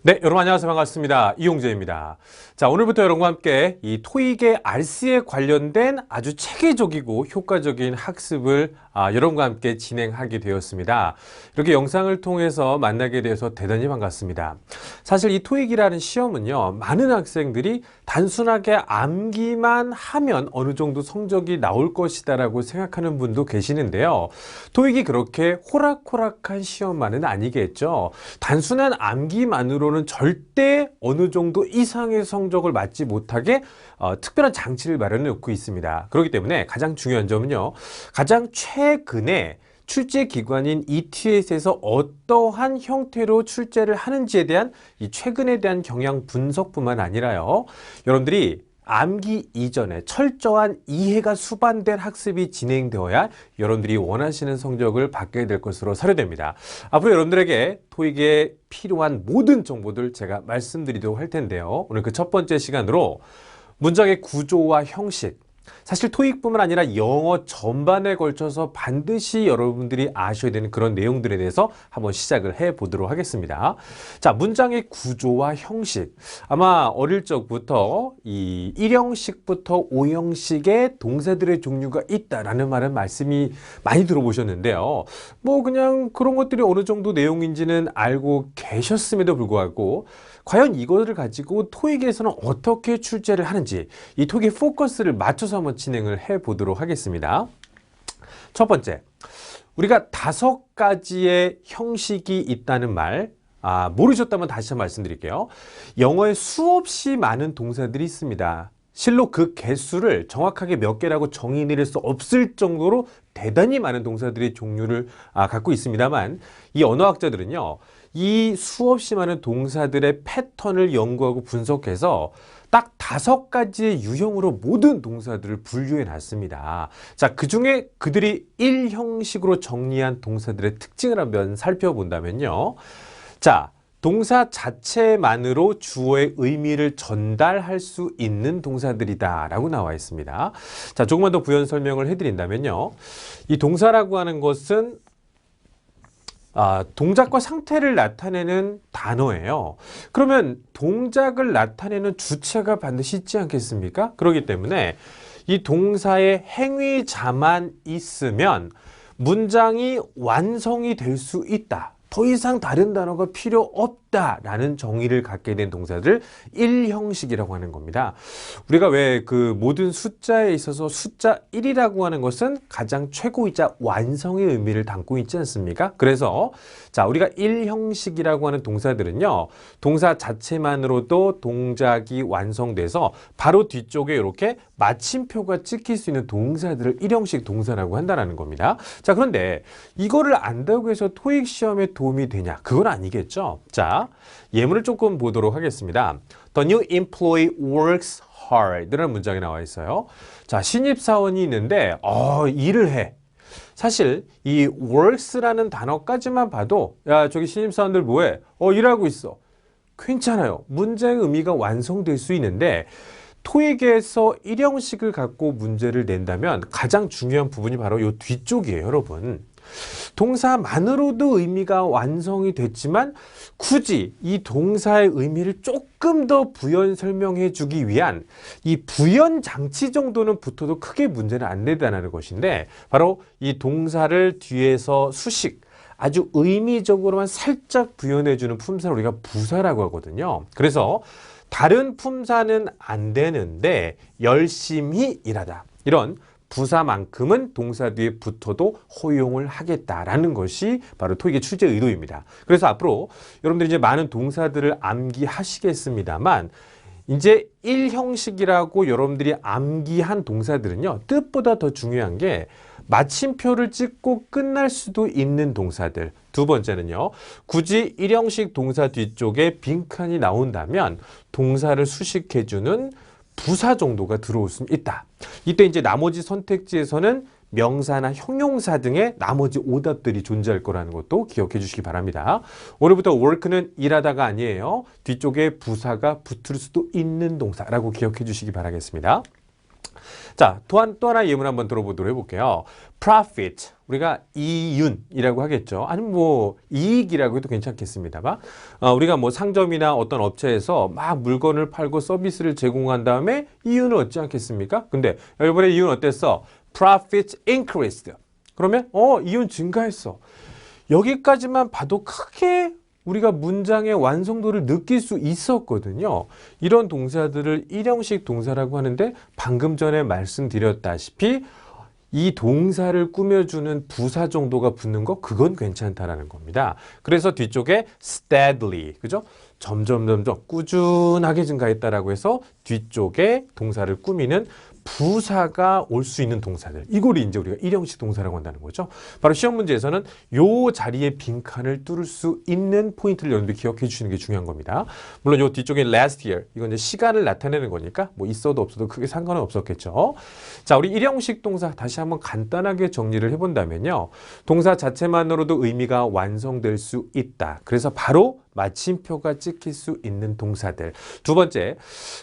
네, 여러분 안녕하세요. 반갑습니다. 이용재입니다. 자, 오늘부터 여러분과 함께 이 토익의 RC에 관련된 아주 체계적이고 효과적인 학습을 여러분과 함께 진행하게 되었습니다. 이렇게 영상을 통해서 만나게 돼서 대단히 반갑습니다. 사실 이 토익이라는 시험은요, 많은 학생들이 단순하게 암기만 하면 어느 정도 성적이 나올 것이다라고 생각하는 분도 계시는데요. 토익이 그렇게 호락호락한 시험만은 아니겠죠. 단순한 암기만으로는 절대 어느 정도 이상의 성적을 맞지 못하게 특별한 장치를 마련해 놓고 있습니다. 그렇기 때문에 가장 중요한 점은요, 가장 최근에 출제 기관인 ETS에서 어떠한 형태로 출제를 하는지에 대한 이 최근에 대한 경향 분석뿐만 아니라요, 여러분들이 암기 이전에 철저한 이해가 수반된 학습이 진행되어야 여러분들이 원하시는 성적을 받게 될 것으로 사료됩니다. 앞으로 여러분들에게 토익에 필요한 모든 정보들 제가 말씀드리도록 할 텐데요. 오늘 그 첫 번째 시간으로 문장의 구조와 형식, 사실 토익뿐만 아니라 영어 전반에 걸쳐서 반드시 여러분들이 아셔야 되는 그런 내용들에 대해서 한번 시작을 해 보도록 하겠습니다. 자, 문장의 구조와 형식. 아마 어릴 적부터 이 1형식부터 5형식의 동사들의 종류가 있다라는 말씀이 많이 들어보셨는데요. 뭐 그냥 그런 것들이 어느 정도 내용인지는 알고 계셨음에도 불구하고 과연 이거를 가지고 토익에서는 어떻게 출제를 하는지 이 토익의 포커스를 맞춰서 한번 진행을 해 보도록 하겠습니다. 첫 번째, 우리가 5가지의 형식이 있다는 말, 모르셨다면 다시 한번 말씀드릴게요. 영어에 수없이 많은 동사들이 있습니다. 실로 그 개수를 정확하게 몇 개라고 정의 내릴 수 없을 정도로 대단히 많은 동사들의 종류를 갖고 있습니다만, 이 언어학자들은요, 이 수없이 많은 동사들의 패턴을 연구하고 분석해서 딱 5가지의 유형으로 모든 동사들을 분류해 놨습니다. 자, 그 중에 그들이 1형식으로 정리한 동사들의 특징을 한번 살펴본다면요. 자, 동사 자체만으로 주어의 의미를 전달할 수 있는 동사들이다 라고 나와 있습니다. 자, 조금만 더 부연 설명을 해드린다면요. 이 동사라고 하는 것은 동작과 상태를 나타내는 단어예요. 그러면 동작을 나타내는 주체가 반드시 있지 않겠습니까? 그렇기 때문에 이 동사의 행위자만 있으면 문장이 완성이 될 수 있다. 더 이상 다른 단어가 필요 없다라는 정의를 갖게 된 동사들 1형식이라고 하는 겁니다. 우리가 왜 그 모든 숫자에 있어서 숫자 1이라고 하는 것은 가장 최고이자 완성의 의미를 담고 있지 않습니까? 그래서 자, 우리가 1형식이라고 하는 동사들은요, 동사 자체만으로도 동작이 완성돼서 바로 뒤쪽에 이렇게 마침표가 찍힐 수 있는 동사들을 1형식 동사라고 한다는 겁니다. 자, 그런데 이거를 안다고 해서 토익 시험에 도움이 되냐? 그건 아니겠죠. 자, 예문을 조금 보도록 하겠습니다. The new employee works hard 라는 문장이 나와 있어요. 자, 신입사원이 있는데 일을 해. 사실 이 works라는 단어까지만 봐도 야, 저기 신입사원들 뭐해? 일하고 있어. 괜찮아요. 문장의 의미가 완성될 수 있는데 토익에서 1형식을 갖고 문제를 낸다면 가장 중요한 부분이 바로 이 뒤쪽이에요, 여러분. 동사만으로도 의미가 완성이 됐지만 굳이 이 동사의 의미를 조금 더 부연 설명해 주기 위한 이 부연 장치 정도는 붙어도 크게 문제는 안 된다는 것인데, 바로 이 동사를 뒤에서 수식, 아주 의미적으로만 살짝 부연해 주는 품사를 우리가 부사라고 하거든요. 그래서 다른 품사는 안 되는데 열심히 일하다, 이런 부사만큼은 동사 뒤에 붙어도 허용을 하겠다라는 것이 바로 토익의 출제 의도입니다. 그래서 앞으로 여러분들이 이제 많은 동사들을 암기하시겠습니다만, 이제 1형식이라고 여러분들이 암기한 동사들은요, 뜻보다 더 중요한 게 마침표를 찍고 끝날 수도 있는 동사들. 두 번째는요, 굳이 1형식 동사 뒤쪽에 빈칸이 나온다면 동사를 수식해주는 부사 정도가 들어올 수 있다. 이때 이제 나머지 선택지에서는 명사나 형용사 등의 나머지 오답들이 존재할 거라는 것도 기억해 주시기 바랍니다. 오늘부터 work는 일하다가 아니에요. 뒤쪽에 부사가 붙을 수도 있는 동사라고 기억해 주시기 바라겠습니다. 자, 또 하나 예문 한번 들어보도록 해볼게요. profit, 우리가 이윤이라고 하겠죠. 아니면 뭐 이익이라고 해도 괜찮겠습니다만, 우리가 뭐 상점이나 어떤 업체에서 막 물건을 팔고 서비스를 제공한 다음에 이윤을 얻지 않겠습니까? 근데 이번에 이윤 어땠어? profit increased. 그러면 이윤 증가했어. 여기까지만 봐도 크게 우리가 문장의 완성도를 느낄 수 있었거든요. 이런 동사들을 일형식 동사라고 하는데 방금 전에 말씀드렸다시피 이 동사를 꾸며주는 부사 정도가 붙는 거 그건 괜찮다라는 겁니다. 그래서 뒤쪽에 steadily, 그죠? 점점 꾸준하게 증가했다라고 해서 뒤쪽에 동사를 꾸미는 부사가 올 수 있는 동사들, 이걸 이제 우리가 일형식 동사라고 한다는 거죠. 바로 시험 문제에서는 요 자리에 빈칸을 뚫을 수 있는 포인트를 여러분들이 기억해 주시는 게 중요한 겁니다. 물론 요 뒤쪽에 last year, 이건 이제 시간을 나타내는 거니까 뭐 있어도 없어도 크게 상관은 없었겠죠. 자, 우리 일형식 동사 다시 한번 간단하게 정리를 해본다면요. 동사 자체만으로도 의미가 완성될 수 있다. 그래서 바로 마침표가 찍힐 수 있는 동사들. 두 번째,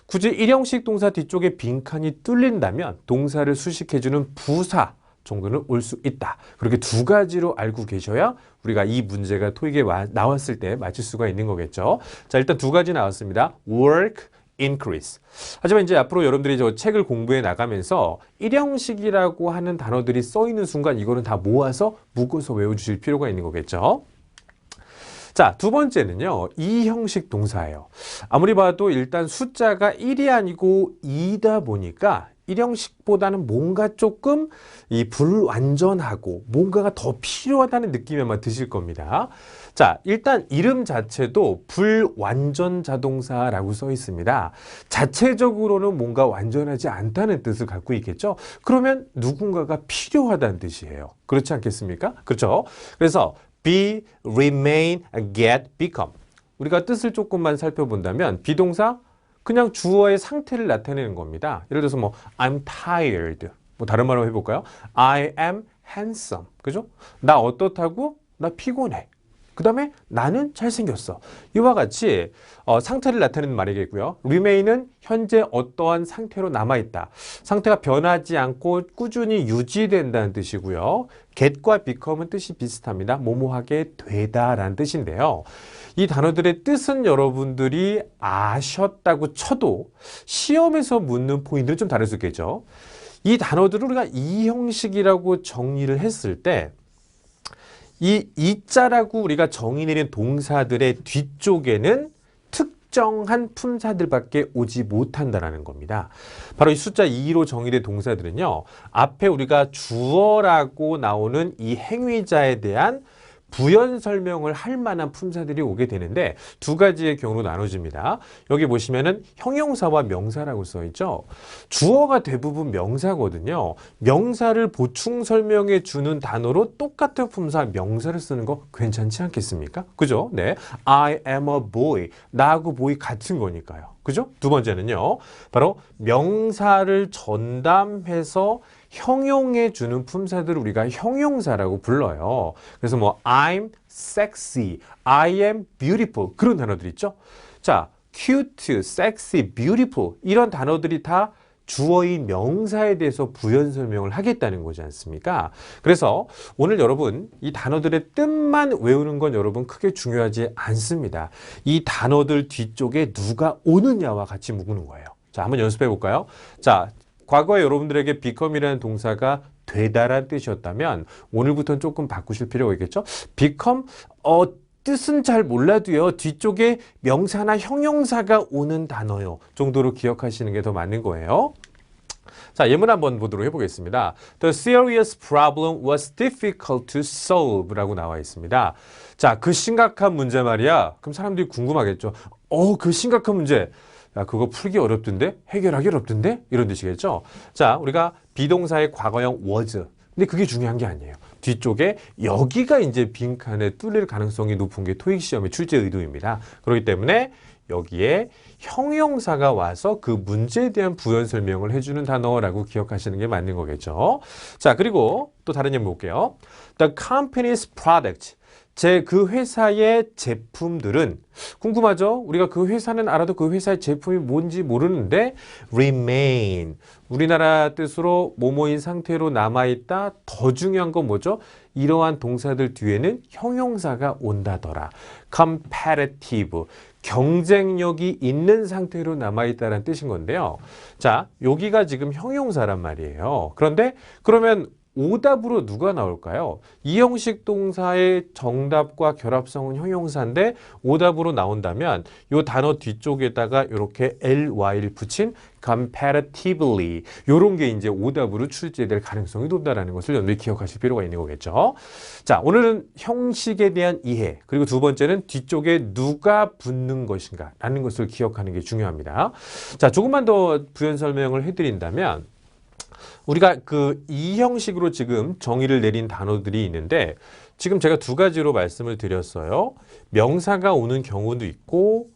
굳이 일형식 동사 뒤쪽에 빈칸이 뚫린다면 동사를 수식해주는 부사 정도는 올 수 있다. 그렇게 두 가지로 알고 계셔야 우리가 이 문제가 토익에 나왔을 때 맞출 수가 있는 거겠죠. 자, 일단 두 가지 나왔습니다. work, increase. 하지만 이제 앞으로 여러분들이 저 책을 공부해 나가면서 일형식이라고 하는 단어들이 써 있는 순간 이거는 다 모아서 묶어서 외워주실 필요가 있는 거겠죠. 자, 두 번째는요. 이 형식 동사예요. 아무리 봐도 일단 숫자가 1이 아니고 2다 보니까 일형식보다는 뭔가 조금 이 불완전하고 뭔가가 더 필요하다는 느낌이 아마 드실 겁니다. 자, 일단 이름 자체도 불완전 자동사라고 써 있습니다. 자체적으로는 뭔가 완전하지 않다는 뜻을 갖고 있겠죠. 그러면 누군가가 필요하다는 뜻이에요. 그렇지 않겠습니까? 그렇죠? 그래서 be, remain, get, become. 우리가 뜻을 조금만 살펴본다면 비동사 그냥 주어의 상태를 나타내는 겁니다. 예를 들어서 뭐 I'm tired. 뭐 다른 말로 해볼까요? I am handsome. 그죠? 나 어떻다고? 나 피곤해. 그 다음에 나는 잘생겼어. 이와 같이 상태를 나타내는 말이겠고요. remain은 현재 어떠한 상태로 남아있다. 상태가 변하지 않고 꾸준히 유지된다는 뜻이고요. get과 become은 뜻이 비슷합니다. 뭐뭐하게 되다라는 뜻인데요. 이 단어들의 뜻은 여러분들이 아셨다고 쳐도 시험에서 묻는 포인트는 좀 다를 수 있겠죠. 이 단어들을 우리가 이 형식이라고 정리를 했을 때 이 이자라고 우리가 정의 내린 동사들의 뒤쪽에는 특정한 품사들밖에 오지 못한다는 겁니다. 바로 이 숫자 2로 정의된 동사들은요. 앞에 우리가 주어라고 나오는 이 행위자에 대한 부연 설명을 할 만한 품사들이 오게 되는데 두 가지의 경우로 나눠집니다. 여기 보시면은 형용사와 명사라고 써 있죠. 주어가 대부분 명사거든요. 명사를 보충 설명해 주는 단어로 똑같은 품사 명사를 쓰는 거 괜찮지 않겠습니까? 그죠? 네. I am a boy. 나하고 boy 같은 거니까요. 그죠? 두 번째는요. 바로 명사를 전담해서 형용해 주는 품사들을 우리가 형용사라고 불러요. 그래서 뭐 I'm sexy, I am beautiful 그런 단어들 있죠. 자, cute, sexy, beautiful 이런 단어들이 다 주어인 명사에 대해서 부연 설명을 하겠다는 거지 않습니까? 그래서 오늘 여러분 이 단어들의 뜻만 외우는 건 여러분 크게 중요하지 않습니다. 이 단어들 뒤쪽에 누가 오느냐와 같이 묶는 거예요. 자, 한번 연습해 볼까요? 자, 과거에 여러분들에게 become이라는 동사가 되다란 뜻이었다면 오늘부터는 조금 바꾸실 필요가 있겠죠? become, 뜻은 잘 몰라도요. 뒤쪽에 명사나 형용사가 오는 단어요. 정도로 기억하시는 게 더 맞는 거예요. 자, 예문 한번 보도록 해보겠습니다. The serious problem was difficult to solve 라고 나와 있습니다. 자, 그 심각한 문제 말이야. 그럼 사람들이 궁금하겠죠. 그 심각한 문제. 야, 그거 풀기 어렵던데? 해결하기 어렵던데? 이런 뜻이겠죠? 자, 우리가 비동사의 과거형 was. 근데 그게 중요한 게 아니에요. 뒤쪽에 여기가 이제 빈칸에 뚫릴 가능성이 높은 게 토익 시험의 출제 의도입니다. 그렇기 때문에 여기에 형용사가 와서 그 문제에 대한 부연 설명을 해주는 단어라고 기억하시는 게 맞는 거겠죠. 자, 그리고 또 다른 예문 볼게요. The company's product 그 회사의 제품들은 궁금하죠? 우리가 그 회사는 알아도 그 회사의 제품이 뭔지 모르는데 remain 우리나라 뜻으로 뭐뭐인 상태로 남아있다. 더 중요한 건 뭐죠? 이러한 동사들 뒤에는 형용사가 온다더라. competitive 경쟁력이 있는 상태로 남아있다는 뜻인 건데요. 자, 여기가 지금 형용사란 말이에요. 그런데 그러면 오답으로 누가 나올까요? 이 형식 동사의 정답과 결합성은 형용사인데 오답으로 나온다면 이 단어 뒤쪽에다가 이렇게 ly를 붙인 comparatively 이런 게 이제 오답으로 출제될 가능성이 높다라는 것을 여러분들이 기억하실 필요가 있는 거겠죠. 자, 오늘은 형식에 대한 이해 그리고 두 번째는 뒤쪽에 누가 붙는 것인가 라는 것을 기억하는 게 중요합니다. 자, 조금만 더 부연 설명을 해드린다면 우리가 이 형식으로 지금 정의를 내린 단어들이 있는데 지금 제가 두 가지로 말씀을 드렸어요. 명사가 오는 경우도 있고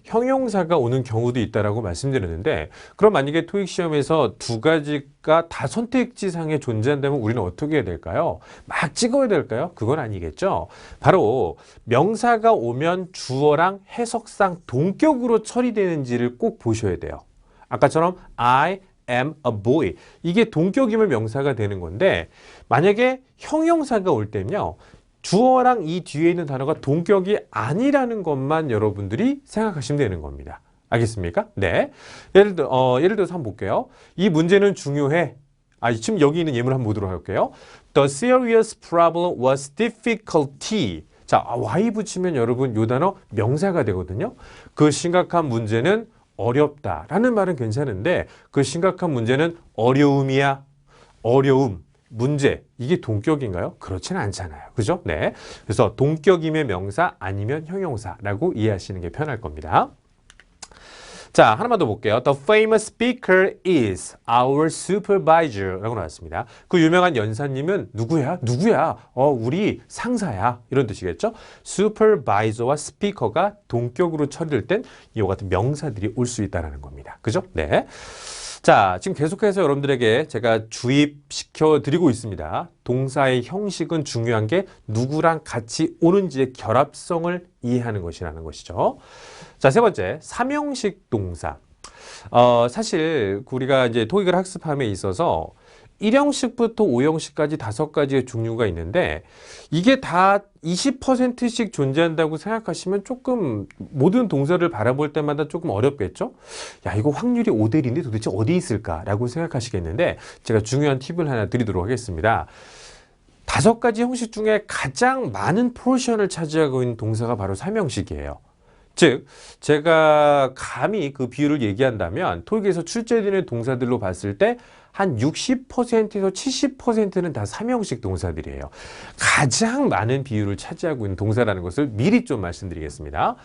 형용사가 오는 경우도 있다라고 말씀드렸는데 그럼 만약에 토익 시험에서 두 가지가 다 선택지상에 존재한다면 우리는 어떻게 해야 될까요? 막 찍어야 될까요? 그건 아니겠죠. 바로 명사가 오면 주어랑 해석상 동격으로 처리되는지를 꼭 보셔야 돼요. 아까처럼 I am a boy. 이게 동격이면 명사가 되는 건데 만약에 형용사가 올 때면요. 주어랑 이 뒤에 있는 단어가 동격이 아니라는 것만 여러분들이 생각하시면 되는 겁니다. 알겠습니까? 네. 예를 들어서 한번 볼게요. 이 문제는 중요해. 지금 여기 있는 예문 한번 보도록 할게요. The serious problem was difficulty. 자, y 붙이면 여러분 이 단어 명사가 되거든요. 그 심각한 문제는 어렵다라는 말은 괜찮은데 그 심각한 문제는 어려움이야. 어려움, 문제. 이게 동격인가요? 그렇지는 않잖아요. 그죠? 네. 그래서 동격이면 명사 아니면 형용사라고 이해하시는 게 편할 겁니다. 자, 하나만 더 볼게요. The famous speaker is our supervisor 라고 나왔습니다. 그 유명한 연사님은 누구야? 누구야? 우리 상사야. 이런 뜻이겠죠? supervisor와 speaker가 동격으로 처리될 땐 이와 같은 명사들이 올 수 있다는 겁니다. 그죠? 네. 자, 지금 계속해서 여러분들에게 제가 주입시켜 드리고 있습니다. 동사의 형식은 중요한 게 누구랑 같이 오는지의 결합성을 이해하는 것이라는 것이죠. 자, 세 번째, 삼형식 동사. 사실 우리가 이제 토익을 학습함에 있어서 1형식부터 5형식까지 5가지의 종류가 있는데 이게 다 20%씩 존재한다고 생각하시면 조금 모든 동사를 바라볼 때마다 조금 어렵겠죠? 야, 이거 확률이 5대 1인데 도대체 어디 있을까라고 생각하시겠는데 제가 중요한 팁을 하나 드리도록 하겠습니다. 5가지 형식 중에 가장 많은 포션을 차지하고 있는 동사가 바로 삼형식이에요. 즉, 제가 감히 그 비율을 얘기한다면 토익에서 출제되는 동사들로 봤을 때 한 60%에서 70%는 다 삼형식 동사들이에요. 가장 많은 비율을 차지하고 있는 동사라는 것을 미리 좀 말씀드리겠습니다.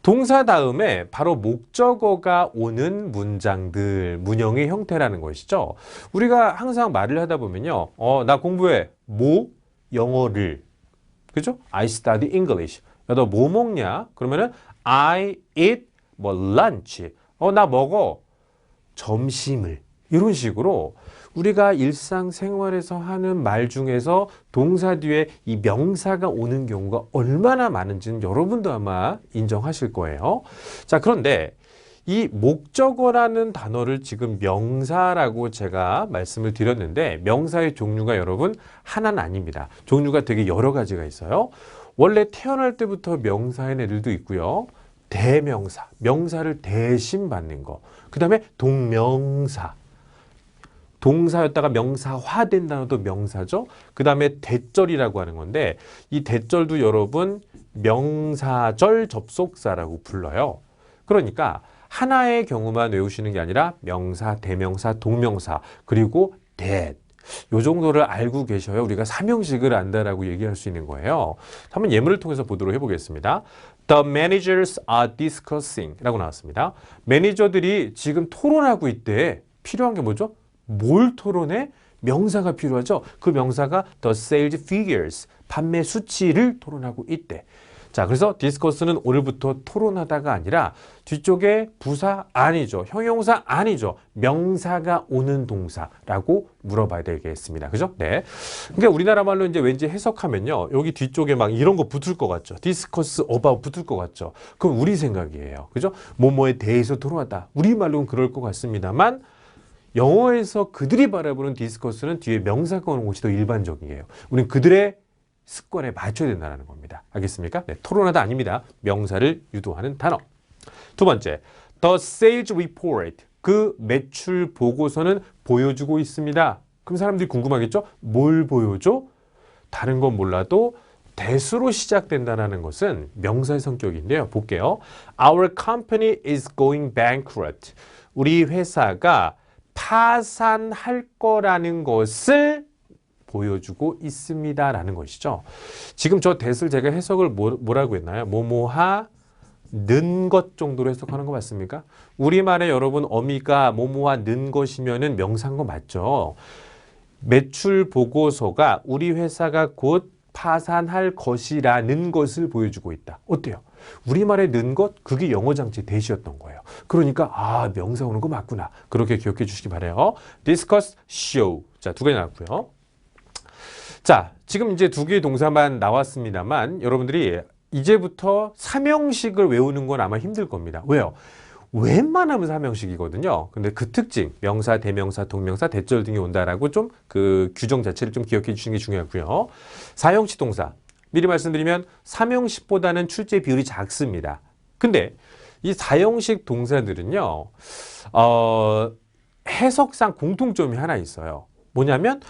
동사 다음에 바로 목적어가 오는 문장들, 문형의 형태라는 것이죠. 우리가 항상 말을 하다 보면요. 나 공부해. 뭐? 영어를. 그죠? I study English. 야, 너 뭐 먹냐? 그러면은 I eat lunch. 나 먹어. 점심을. 이런 식으로 우리가 일상생활에서 하는 말 중에서 동사 뒤에 이 명사가 오는 경우가 얼마나 많은지는 여러분도 아마 인정하실 거예요. 자, 그런데 이 목적어라는 단어를 지금 명사라고 제가 말씀을 드렸는데 명사의 종류가 여러분 하나는 아닙니다. 종류가 되게 여러 가지가 있어요. 원래 태어날 때부터 명사인 애들도 있고요. 대명사, 명사를 대신 받는 거. 그 다음에 동명사. 동사였다가 명사화된 단어도 명사죠. 그 다음에 대절이라고 하는 건데 이 대절도 여러분 명사절 접속사라고 불러요. 그러니까 하나의 경우만 외우시는 게 아니라 명사, 대명사, 동명사 그리고 that 요 정도를 알고 계셔야 우리가 삼형식을 안다라고 얘기할 수 있는 거예요. 한번 예문을 통해서 보도록 해보겠습니다. The managers are discussing 라고 나왔습니다. 매니저들이 지금 토론하고 있대. 필요한 게 뭐죠? 뭘 토론해? 명사가 필요하죠. 그 명사가 the sales figures, 판매 수치를 토론하고 있대. 자, 그래서 discuss는 오늘부터 토론하다가 아니라 뒤쪽에 부사 아니죠. 형용사 아니죠. 명사가 오는 동사라고 물어봐야 되겠습니다. 그죠? 네. 그러니까 우리나라 말로 이제 왠지 해석하면요. 여기 뒤쪽에 막 이런 거 붙을 것 같죠. discuss about 붙을 것 같죠. 그럼 우리 생각이에요. 그죠? 뭐뭐에 대해서 토론하다. 우리말로는 그럴 것 같습니다만 영어에서 그들이 바라보는 discuss는 뒤에 명사가 오는 것이 더 일반적이에요. 우리는 그들의 습관에 맞춰야 된다는 겁니다. 알겠습니까? 네, 토론하다 아닙니다. 명사를 유도하는 단어. 두 번째, the sales report. 그 매출 보고서는 보여주고 있습니다. 그럼 사람들이 궁금하겠죠? 뭘 보여줘? 다른 건 몰라도 대수로 시작된다는 것은 명사의 성격인데요. 볼게요. Our company is going bankrupt. 우리 회사가 파산할 거라는 것을 보여주고 있습니다라는 것이죠. 지금 저 that을 제가 해석을 뭐라고 했나요? 뭐뭐하 는 것 정도로 해석하는 거 맞습니까? 우리말에 여러분 어미가 뭐뭐하 는 것이면은 명사인 거 맞죠? 매출 보고서가 우리 회사가 곧 파산할 것이라는 것을 보여주고 있다. 어때요? 우리말에 는 것, 그게 영어 장치 대시였던 거예요. 그러니까 아, 명사 오는 거 맞구나. 그렇게 기억해 주시기 바라요. discuss, show. 자, 두 가지 나왔고요. 자, 지금 이제 두 개의 동사만 나왔습니다만 여러분들이 이제부터 삼형식을 외우는 건 아마 힘들 겁니다. 왜요? 웬만하면 삼형식이거든요. 근데 그 특징, 명사, 대명사, 동명사, 대절 등이 온다라고 좀 그 규정 자체를 좀 기억해 주시는 게 중요하고요. 사형식 동사, 미리 말씀드리면 삼형식보다는 출제 비율이 작습니다. 근데 이 사형식 동사들은요, 해석상 공통점이 하나 있어요. 뭐냐면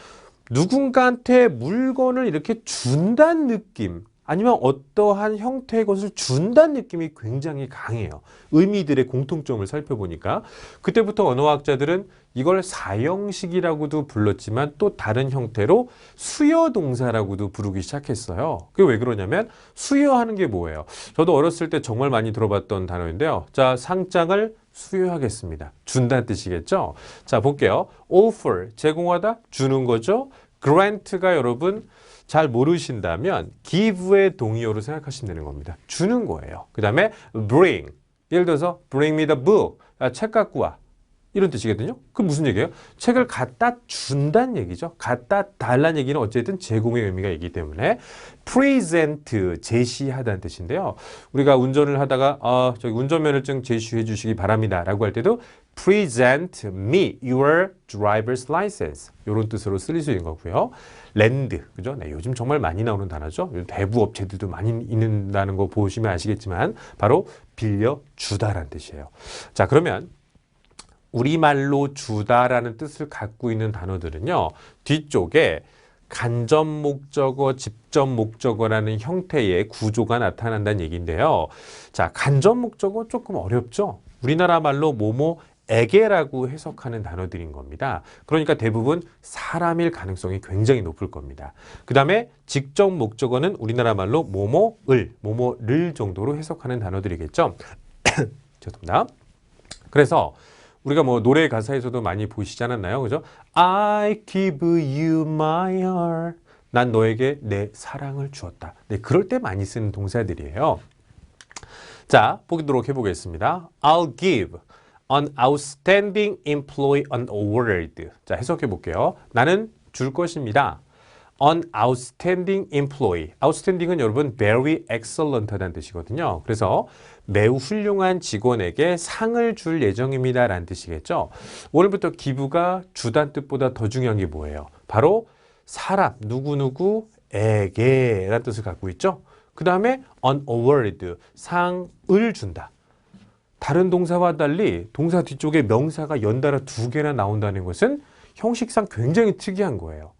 누군가한테 물건을 이렇게 준다는 느낌 아니면 어떠한 형태의 것을 준다는 느낌이 굉장히 강해요. 의미들의 공통점을 살펴보니까 그때부터 언어학자들은 이걸 사형식이라고도 불렀지만 또 다른 형태로 수여동사라고도 부르기 시작했어요. 그게 왜 그러냐면 수여하는 게 뭐예요? 저도 어렸을 때 정말 많이 들어봤던 단어인데요. 자, 상장을 수여하겠습니다. 준다는 뜻이겠죠? 자, 볼게요. offer, 제공하다, 주는 거죠. grant가 여러분 잘 모르신다면 give의 동의어로 생각하시면 되는 겁니다. 주는 거예요. 그 다음에 bring, 예를 들어서 bring me the book, 책 갖고 와. 이런 뜻이거든요. 그 무슨 얘기예요? 책을 갖다 준다는 얘기죠. 갖다 달라는 얘기는 어쨌든 제공의 의미가 있기 때문에 present, 제시하다는 뜻인데요. 우리가 운전을 하다가 저기 운전면허증 제시해 주시기 바랍니다 라고 할 때도 present me your driver's license 이런 뜻으로 쓰일 수 있는 거고요. 랜드, 그죠? 네, 요즘 정말 많이 나오는 단어죠. 대부 업체들도 많이 있는다는 거 보시면 아시겠지만 바로 빌려주다라는 뜻이에요. 자, 그러면 우리말로 주다라는 뜻을 갖고 있는 단어들은요. 뒤쪽에 간접 목적어, 직접 목적어라는 형태의 구조가 나타난다는 얘기인데요. 자, 간접 목적어 조금 어렵죠? 우리나라 말로 뭐뭐에게라고 해석하는 단어들인 겁니다. 그러니까 대부분 사람일 가능성이 굉장히 높을 겁니다. 그 다음에 직접 목적어는 우리나라 말로 뭐뭐를 정도로 해석하는 단어들이겠죠? 죄송합니다. 그래서 우리가 뭐 노래 가사에서도 많이 보시지 않았나요? 그죠? I give you my heart. 난 너에게 내 사랑을 주었다. 네, 그럴 때 많이 쓰는 동사들이에요. 자, 보도록 해보겠습니다. I'll give an outstanding employee an award. 자, 해석해 볼게요. 나는 줄 것입니다. An outstanding employee. outstanding은 여러분 very excellent 하다는 뜻이거든요. 그래서 매우 훌륭한 직원에게 상을 줄 예정입니다 라는 뜻이겠죠. 오늘부터 기부가 주다는 뜻보다 더 중요한 게 뭐예요? 바로 사람, 누구누구에게 라는 뜻을 갖고 있죠. 그 다음에 an award, 상을 준다. 다른 동사와 달리 동사 뒤쪽에 명사가 연달아 두 개나 나온다는 것은 형식상 굉장히 특이한 거예요.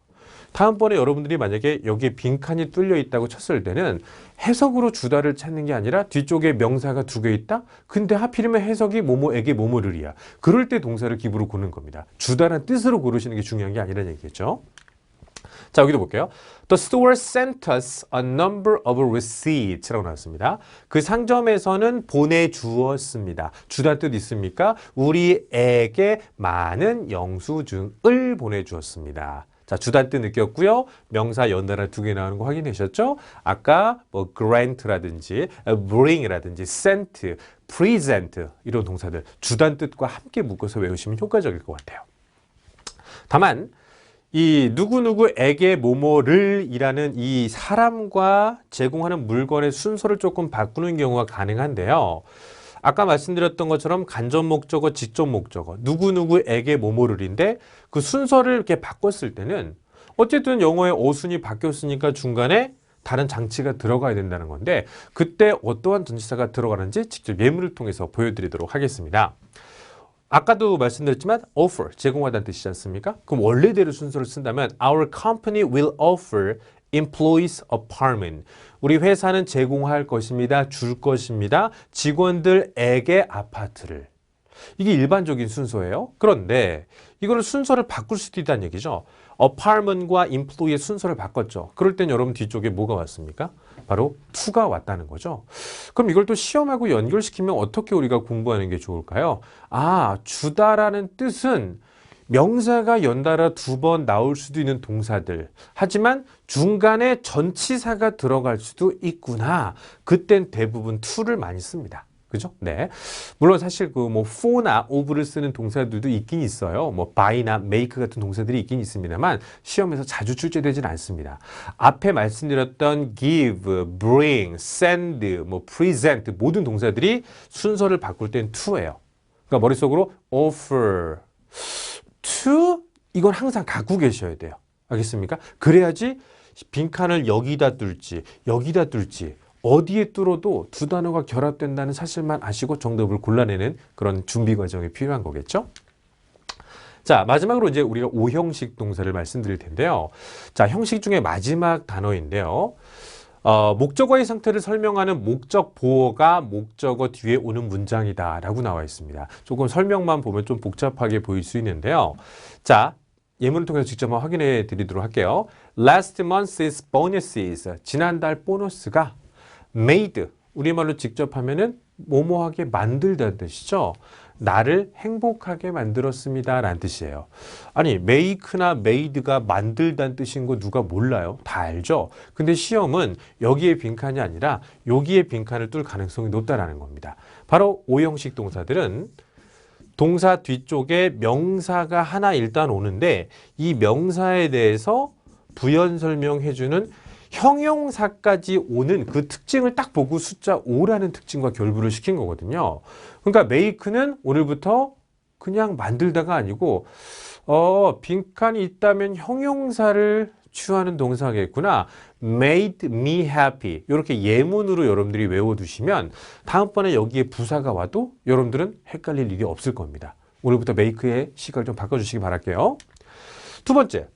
다음번에 여러분들이 만약에 여기에 빈칸이 뚫려 있다고 쳤을 때는 해석으로 주다를 찾는 게 아니라 뒤쪽에 명사가 두 개 있다? 근데 하필이면 해석이 뭐뭐에게 뭐뭐를이야. 그럴 때 동사를 기부로 고르는 겁니다. 주다라는 뜻으로 고르시는 게 중요한 게 아니라는 얘기겠죠. 자, 여기도 볼게요. The store sent us a number of receipts라고 나왔습니다. 그 상점에서는 보내주었습니다. 주다 뜻 있습니까? 우리에게 많은 영수증을 보내주었습니다. 자, 자, 주단뜻 느꼈고요. 명사 연달아 두 개 나오는 거 확인하셨죠? 아까 뭐 grant라든지 bring이라든지 sent, present 이런 동사들 주단뜻과 함께 묶어서 외우시면 효과적일 것 같아요. 다만 이 누구누구에게 뭐뭐를 이라는 이 사람과 제공하는 물건의 순서를 조금 바꾸는 경우가 가능한데요. 아까 말씀드렸던 것처럼 간접 목적어, 직접 목적어, 누구누구에게 뭐뭐를인데 그 순서를 이렇게 바꿨을 때는 어쨌든 영어의 어순이 바뀌었으니까 중간에 다른 장치가 들어가야 된다는 건데 그때 어떠한 전치사가 들어가는지 직접 예문을 통해서 보여드리도록 하겠습니다. 아까도 말씀드렸지만 offer, 제공하다는 뜻이지 않습니까? 그럼 원래대로 순서를 쓴다면 Our company will offer employees apartment. 우리 회사는 제공할 것입니다. 줄 것입니다. 직원들에게 아파트를. 이게 일반적인 순서예요. 그런데 이거를 순서를 바꿀 수도 있다는 얘기죠. apartment과 employee의 순서를 바꿨죠. 그럴 땐 여러분 뒤쪽에 뭐가 왔습니까? 바로 to가 왔다는 거죠. 그럼 이걸 또 시험하고 연결시키면 어떻게 우리가 공부하는 게 좋을까요? 아, 주다라는 뜻은 명사가 연달아 두 번 나올 수도 있는 동사들. 하지만 중간에 전치사가 들어갈 수도 있구나. 그땐 대부분 to를 많이 씁니다. 그죠? 네. 물론 사실 그 뭐 for나 of를 쓰는 동사들도 있긴 있어요. 뭐 buy나 make 같은 동사들이 있긴 있습니다만 시험에서 자주 출제되진 않습니다. 앞에 말씀드렸던 give, bring, send, 뭐 present 모든 동사들이 순서를 바꿀 땐 to예요. 그러니까 머릿속으로 offer, to 이건 항상 갖고 계셔야 돼요. 알겠습니까? 그래야지 빈칸을 여기다 뚫지, 여기다 뚫지 어디에 뚫어도 두 단어가 결합된다는 사실만 아시고 정답을 골라내는 그런 준비 과정이 필요한 거겠죠? 자, 마지막으로 이제 우리가 5형식 동사를 말씀드릴 텐데요. 자, 형식 중에 마지막 단어인데요. 목적어의 상태를 설명하는 목적 보어가 목적어 뒤에 오는 문장이다 라고 나와 있습니다. 조금 설명만 보면 좀 복잡하게 보일 수 있는데요. 자, 예문을 통해서 직접 한번 확인해 드리도록 할게요. Last month's bonuses, 지난달 보너스가 made, 우리말로 직접 하면은 뭐뭐하게 만들다는 뜻이죠. 나를 행복하게 만들었습니다 라는 뜻이에요. 아니 make나 made가 만들다는 뜻인 거 누가 몰라요? 다 알죠? 근데 시험은 여기에 빈칸이 아니라 여기에 빈칸을 뚫을 가능성이 높다라는 겁니다. 바로 5형식 동사들은 동사 뒤쪽에 명사가 하나 일단 오는데 이 명사에 대해서 부연 설명해주는 형용사까지 오는 그 특징을 딱 보고 숫자 5라는 특징과 결부를 시킨 거거든요. 그러니까 make는 오늘부터 그냥 만들다가 아니고 빈칸이 있다면 형용사를 취하는 동사겠구나. made me happy. 이렇게 예문으로 여러분들이 외워두시면 다음번에 여기에 부사가 와도 여러분들은 헷갈릴 일이 없을 겁니다. 오늘부터 make의 시각을 좀 바꿔주시기 바랄게요. 두 번째.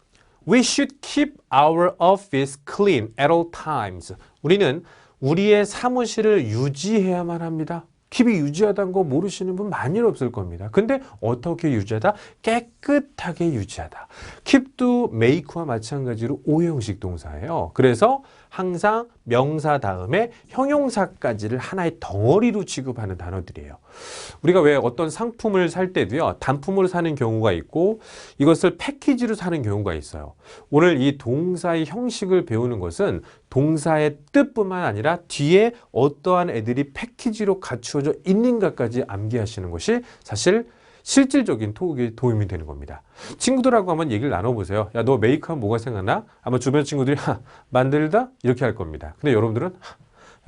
We should keep our office clean at all times. 우리는 우리의 사무실을 유지해야만 합니다. keep이 유지하다는 거 모르시는 분 많이 없을 겁니다. 근데 어떻게 유지하다? 깨끗하게 유지하다. keep도 make와 마찬가지로 5형식 동사예요. 그래서 항상 명사 다음에 형용사까지를 하나의 덩어리로 취급하는 단어들이에요. 우리가 왜 어떤 상품을 살 때도요, 단품으로 사는 경우가 있고 이것을 패키지로 사는 경우가 있어요. 오늘 이 동사의 형식을 배우는 것은 동사의 뜻뿐만 아니라 뒤에 어떠한 애들이 패키지로 갖추어져 있는가까지 암기하시는 것이 사실 실질적인 토익에 도움이 되는 겁니다. 친구들하고 한번 얘기를 나눠보세요. 야, 너 make 하면 뭐가 생각나? 아마 주변 친구들이 만들다? 이렇게 할 겁니다. 근데 여러분들은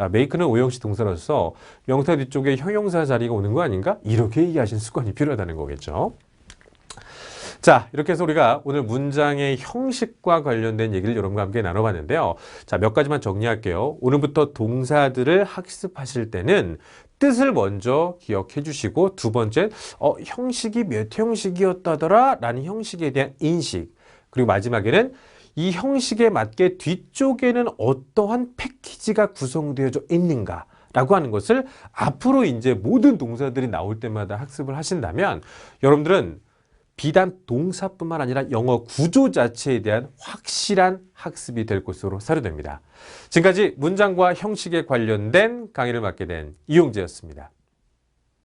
야, make는 5형식 동사로서 명사 뒤쪽에 형용사 자리가 오는 거 아닌가? 이렇게 얘기하시는 습관이 필요하다는 거겠죠. 자, 이렇게 해서 우리가 오늘 문장의 형식과 관련된 얘기를 여러분과 함께 나눠봤는데요. 자, 몇 가지만 정리할게요. 오늘부터 동사들을 학습하실 때는 뜻을 먼저 기억해 주시고 두 번째, 형식이 몇 형식이었다더라 라는 형식에 대한 인식. 그리고 마지막에는 이 형식에 맞게 뒤쪽에는 어떠한 패키지가 구성되어져 있는가 라고 하는 것을 앞으로 이제 모든 동사들이 나올 때마다 학습을 하신다면 여러분들은 비단 동사뿐만 아니라 영어 구조 자체에 대한 확실한 학습이 될 것으로 사료됩니다. 지금까지 문장과 형식에 관련된 강의를 맡게 된 이용재였습니다.